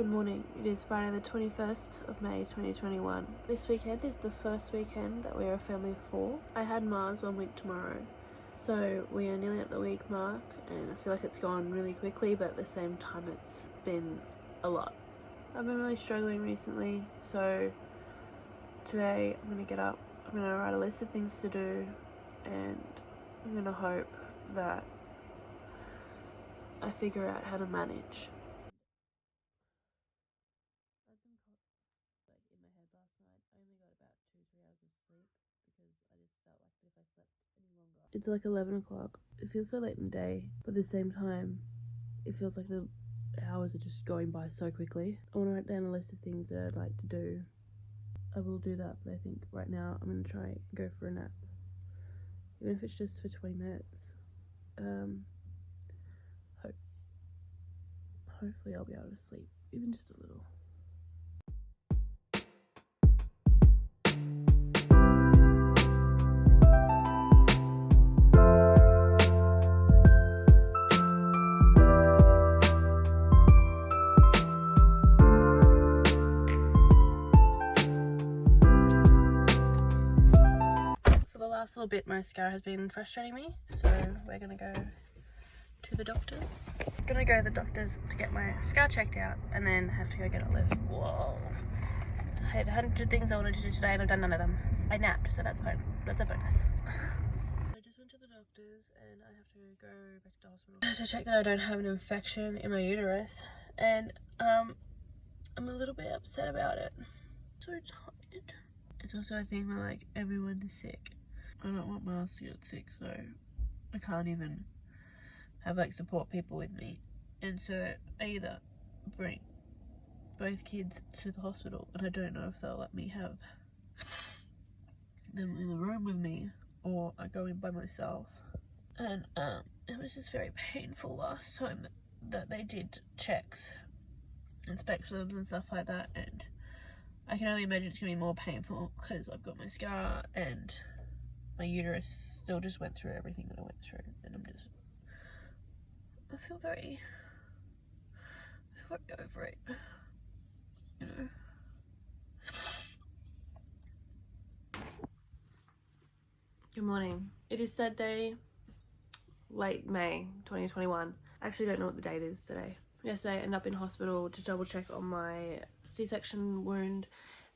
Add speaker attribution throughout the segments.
Speaker 1: Good morning. It is Friday the 21st of May 2021. This weekend is the first weekend that we are a family of 4. I had Mars 1 week tomorrow, so we are nearly at the week mark and I feel like it's gone really quickly, but at the same time it's been a lot. I've been really struggling recently, so today I'm going to get up, I'm going to write a list of things to do, and I'm going to hope that I figure out how to manage. It's like 11 o'clock. It feels so late in the day, but at the same time, it feels like the hours are just going by so quickly. I want to write down a list of things that I'd like to do. I will do that, but I think right now I'm going to try and go for a nap. Even if it's just for 20 minutes. Hopefully I'll be able to sleep, even just a little. The last little bit, mascara has been frustrating me, so we're gonna go to the doctor's. I'm gonna go to the doctor's to get my scar checked out and then have to go get it lift. Whoa. I had 100 things I wanted to do today and I've done none of them. I napped, so that's a bonus. I just went to the doctor's and I have to go back to the hospital to check that I don't have an infection in my uterus, and I'm a little bit upset about it. I'm so tired. It's also a thing where like everyone's sick. I don't want Mars to get sick, so I can't even have like support people with me, and so I either bring both kids to the hospital, and I don't know if they'll let me have them in the room with me, or I go in by myself. And it was just very painful last time that they did checks, inspections and stuff like that, and I can only imagine it's gonna be more painful because I've got my scar and my uterus still just went through everything that I went through, and I feel very over it, you know. Good morning. It is Saturday, late May 2021. I actually don't know what the date is today. Yesterday I ended up in hospital to double check on my C-section wound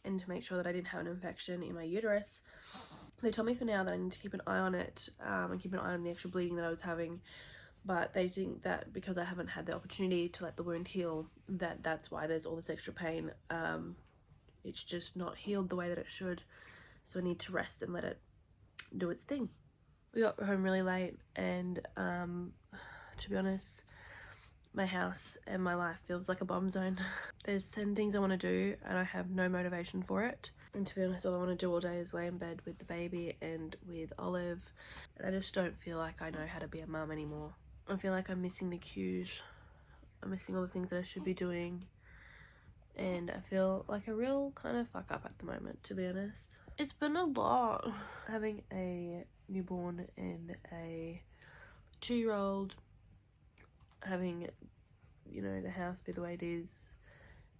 Speaker 1: and to make sure that I didn't have an infection in my uterus. They told me for now that I need to keep an eye on it and keep an eye on the actual bleeding that I was having, but they think that because I haven't had the opportunity to let the wound heal, that's why there's all this extra pain. It's just not healed the way that it should, so I need to rest and let it do its thing. We got home really late, and to be honest, my house and my life feels like a bomb zone. There's 10 things I want to do and I have no motivation for it, and to be honest, all I want to do all day is lay in bed with the baby and with Olive, and I just don't feel like I know how to be a mum anymore. I feel like I'm missing the cues, I'm missing all the things that I should be doing, and I feel like a real kind of fuck up at the moment, to be honest. It's been a lot. Having a newborn and a 2-year-old, having, you know, the house be the way it is,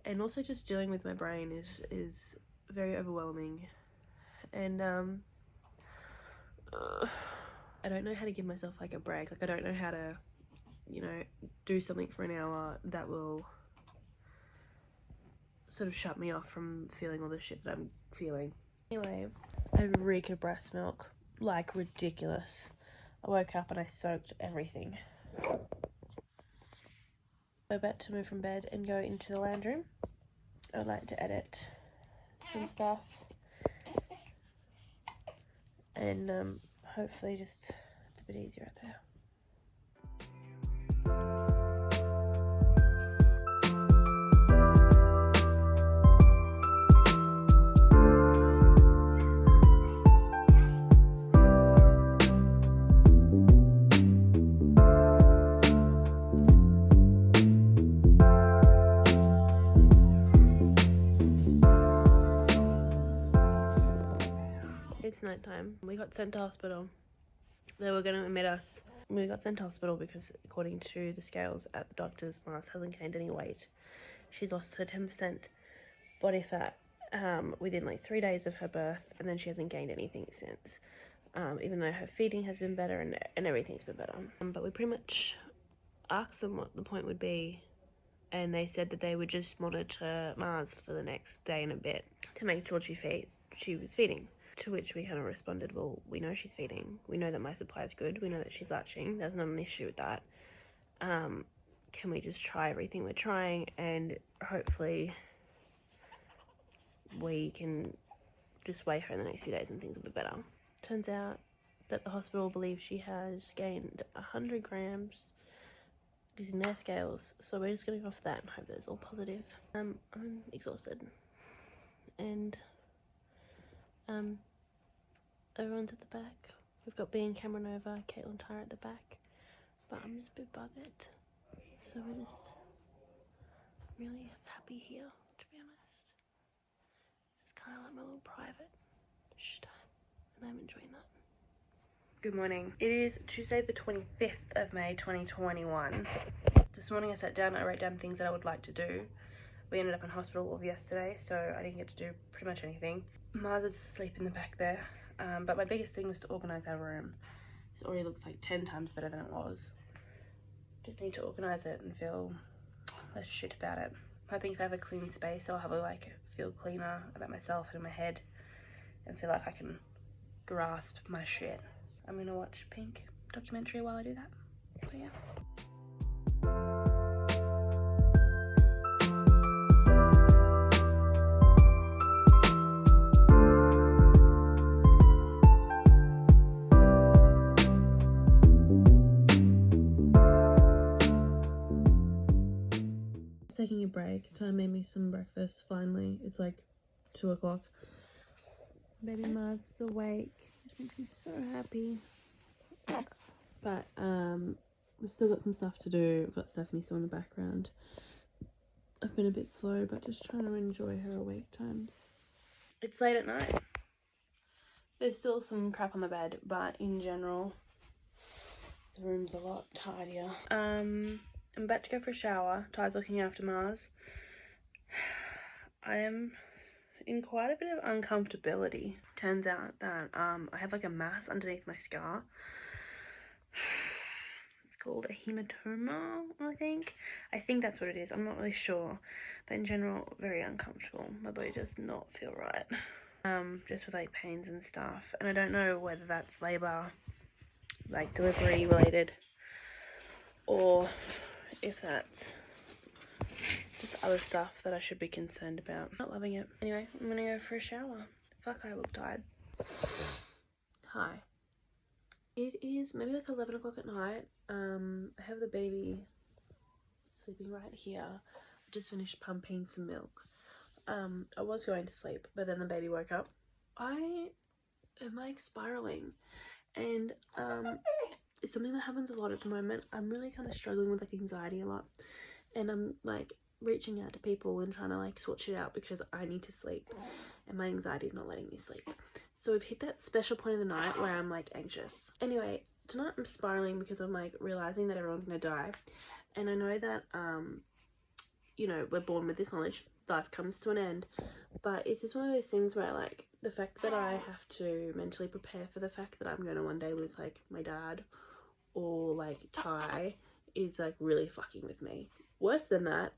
Speaker 1: and also just dealing with my brain is very overwhelming, and I don't know how to give myself like a break. Like I don't know how to, you know, do something for an hour that will sort of shut me off from feeling all the shit that I'm feeling. Anyway, I reek of breast milk, like ridiculous. I woke up and I soaked everything. I'm about to move from bed and go into the lounge room. I would like to edit some stuff and hopefully just it's a bit easier out there. It's nighttime. We got sent to hospital. They were going to admit us. We got sent to hospital because according to the scales at the doctor's, Mars hasn't gained any weight. she's lost her 10% body fat within like 3 days of her birth, and then she hasn't gained anything since, even though her feeding has been better and everything's been better. But we pretty much asked them what the point would be, and they said that they would just monitor Mars for the next day and a bit to make sure she was feeding. To which we kind of responded, well, we know she's feeding. We know that my supply is good. We know that she's latching. There's not an issue with that. Can we just try everything we're trying, and hopefully we can just weigh her in the next few days and things will be better. Turns out that the hospital believes she has gained 100 grams using their scales, so we're just going to go off that and hope that it's all positive. I'm exhausted, and everyone's at the back. We've got B and Cameron over, Caitlin Tyra at the back, but I'm just a bit buggered, so we're just really happy here, to be honest. This is kind of like my little private shh time, and I'm enjoying that. Good morning. It is Tuesday the 25th of May 2021. This morning I sat down, I wrote down things that I would like to do. We ended up in hospital all of yesterday, so I didn't get to do pretty much anything. Mars is asleep in the back there, but my biggest thing was to organise our room. This already looks like 10 times better than it was. Just need to organise it and feel less shit about it. I'm hoping if I have a clean space, I'll have a feel cleaner about myself and in my head, and feel like I can grasp my shit. I'm gonna watch Pink documentary while I do that, but yeah. Taking a break. Ty made me some breakfast finally. It's like 2 o'clock. Baby Mars is awake, which makes me so happy. But we've still got some stuff to do. We've got Stephanie still in the background. I've been a bit slow, but just trying to enjoy her awake times. It's late at night. There's still some crap on the bed, but in general, the room's a lot tidier. I'm about to go for a shower. Ty's looking after Mars. I am in quite a bit of uncomfortability. Turns out that I have like a mass underneath my scar. It's called a hematoma, I think. I think that's what it is. I'm not really sure. But in general, very uncomfortable. My body does not feel right. Just with like pains and stuff. And I don't know whether that's labour, like delivery related, or if that's just other stuff that I should be concerned about. Not loving it. Anyway, I'm gonna go for a shower. Fuck, I look tired. Hi. It is maybe like 11 o'clock at night. I have the baby sleeping right here. I just finished pumping some milk. I was going to sleep, but then the baby woke up. I am like spiraling, and it's something that happens a lot at the moment. I'm really kind of struggling with like anxiety a lot, and I'm like reaching out to people and trying to like sort shit out because I need to sleep and my anxiety is not letting me sleep. So we've hit that special point of the night where I'm like anxious. Anyway, tonight I'm spiraling because I'm like realizing that everyone's gonna die, and I know that you know, we're born with this knowledge, life comes to an end, but it's just one of those things where like the fact that I have to mentally prepare for the fact that I'm gonna one day lose like my dad or like Ty is like really fucking with me. Worse than that,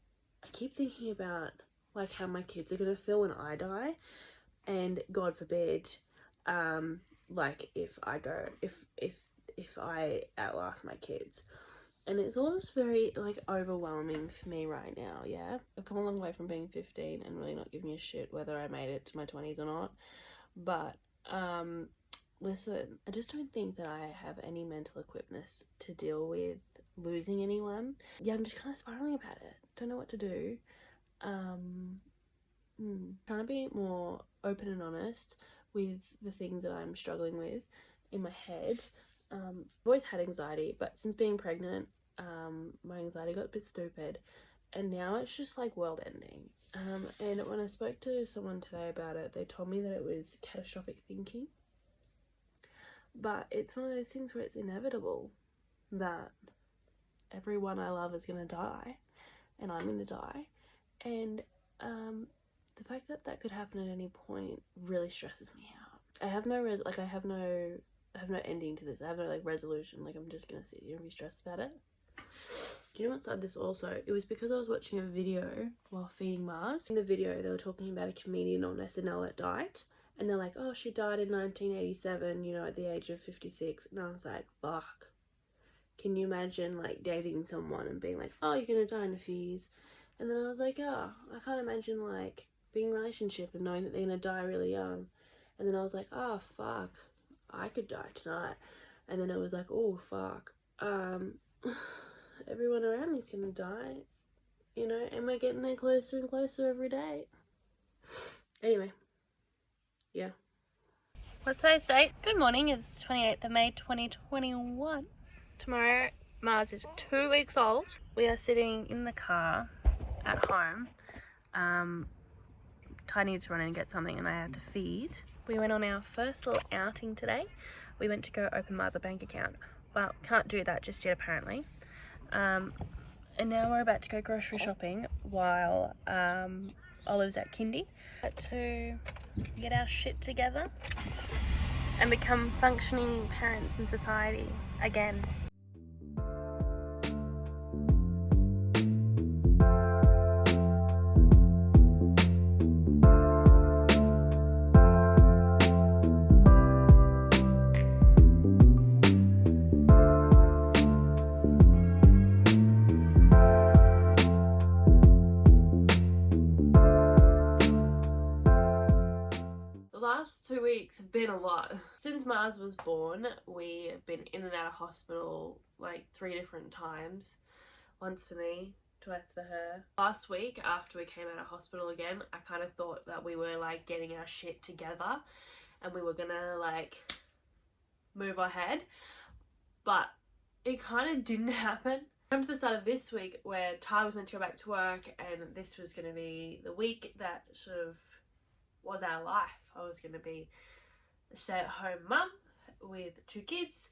Speaker 1: I keep thinking about like how my kids are gonna feel when I die, and God forbid, like if I outlast my kids. And it's all just very like overwhelming for me right now. Yeah, I've come a long way from being 15 and really not giving a shit whether I made it to my 20s or not. But listen, I just don't think that I have any mental equipment to deal with losing anyone. Yeah, I'm just kind of spiraling about it. Don't know what to do. Trying to be more open and honest with the things that I'm struggling with in my head. I've always had anxiety, but since being pregnant, my anxiety got a bit stupid, and now it's just like world ending. And when I spoke to someone today about it, they told me that it was catastrophic thinking, but it's one of those things where it's inevitable that everyone I love is going to die, and I'm going to die, And the fact that that could happen at any point really stresses me out. I have no ending to this. I have no like resolution. Like, I'm just gonna sit here and be stressed about it. Do you know what's on this also? It was because I was watching a video while feeding Mars. In the video, they were talking about a comedian on SNL that died. And they're like, oh, she died in 1987, you know, at the age of 56. And I was like, fuck. Can you imagine, like, dating someone and being like, oh, you're gonna die in a few years? And then I was like, oh, I can't imagine, like, being in a relationship and knowing that they're gonna die really young. And then I was like, oh, fuck. I could die tonight. And then I was like, oh, fuck. Everyone around me's gonna die, you know, and we're getting there closer and closer every day. Anyway, yeah. What's today's date? Good morning, it's 28th of May 2021. Tomorrow, Mars is 2 weeks old. We are sitting in the car at home. Ty needed to run in and get something and I had to feed. We went on our first little outing today. We went to go open Mars a bank account. Well, can't do that just yet apparently. And now we're about to go grocery shopping while Olive's at kindy to get our shit together and become functioning parents in society again. Last 2 weeks have been a lot. Since Mars was born, we have been in and out of hospital like 3 different times. Once for me, twice for her. Last week, after we came out of hospital again, I kind of thought that we were like getting our shit together and we were gonna like move ahead, but it kind of didn't happen. Come to the start of this week where Ty was meant to go back to work and this was going to be the week that sort of was our life. I was going to be a stay-at-home mum with 2 kids,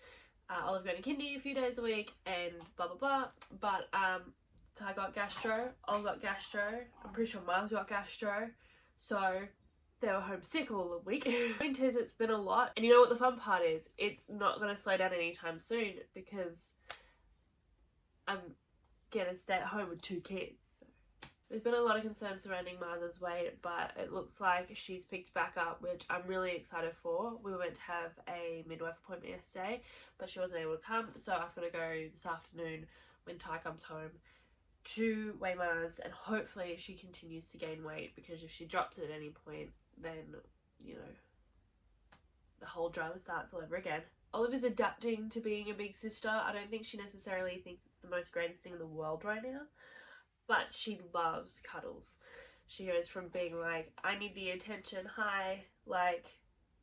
Speaker 1: Olive going to kindy a few days a week and blah blah blah, but Ty got gastro, Olive got gastro, I'm pretty sure Mars got gastro, so they were homesick all the week. Winters, it's been a lot, and you know what the fun part is? It's not going to slow down anytime soon because I'm going to stay at home with 2 kids. There's been a lot of concern surrounding Mars's weight, but it looks like she's picked back up, which I'm really excited for. We were meant to have a midwife appointment yesterday, but she wasn't able to come, so I've got to go this afternoon when Ty comes home to weigh Mars, and hopefully she continues to gain weight, because if she drops it at any point, then, you know, the whole drama starts all over again. Olive is adapting to being a big sister. I don't think she necessarily thinks it's the most greatest thing in the world right now, but she loves cuddles. She goes from being like, I need the attention, hi, like,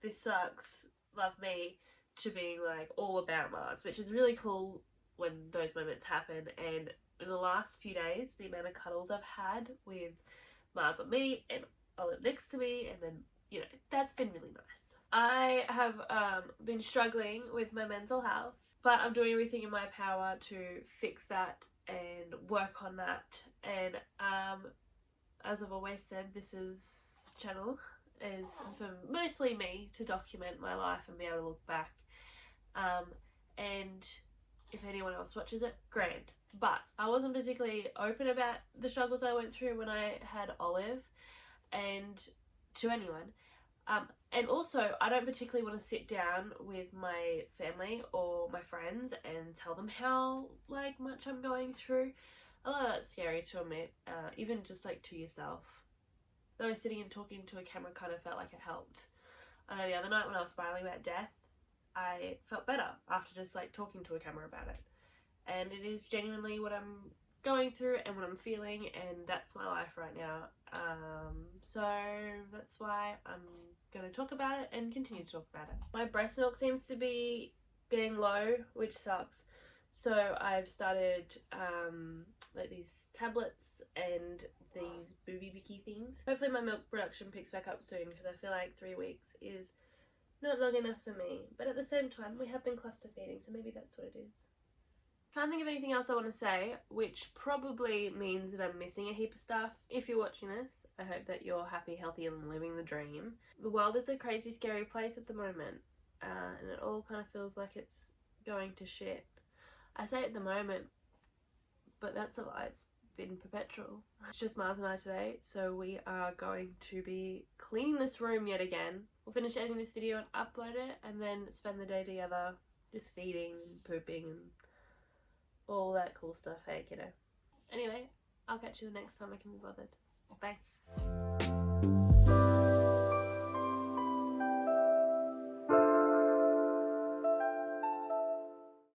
Speaker 1: this sucks, love me, to being like all about Mars, which is really cool when those moments happen. And in the last few days, the amount of cuddles I've had with Mars on me and Olive next to me, and then, you know, that's been really nice. I have been struggling with my mental health, but I'm doing everything in my power to fix that and work on that. And as I've always said, this channel is for mostly me to document my life and be able to look back, and if anyone else watches it, grand. But I wasn't particularly open about the struggles I went through when I had Olive, and to anyone. And also, I don't particularly want to sit down with my family or my friends and tell them how like much I'm going through. Although that's scary to admit, even just like to yourself. Though sitting and talking to a camera kind of felt like it helped. I know the other night when I was spiraling about death, I felt better after just like talking to a camera about it. And it is genuinely what I'm going through and what I'm feeling, and that's my life right now. So that's why I'm going to talk about it and continue to talk about it. My breast milk seems to be getting low, which sucks. So I've started like these tablets and these booby bicky things. Hopefully my milk production picks back up soon, because I feel like 3 weeks is not long enough for me. But at the same time, we have been cluster feeding, so maybe that's what it is. Can't think of anything else I want to say, which probably means that I'm missing a heap of stuff. If you're watching this, I hope that you're happy, healthy and living the dream. The world is a crazy, scary place at the moment, and it all kind of feels like it's going to shit. I say at the moment, but that's a lie. It's been perpetual. It's just Mars and I today, so we are going to be cleaning this room yet again. We'll finish editing this video and upload it, and then spend the day together just feeding and pooping and all that cool stuff, hey kiddo. Anyway, I'll catch you the next time I can be bothered. Bye.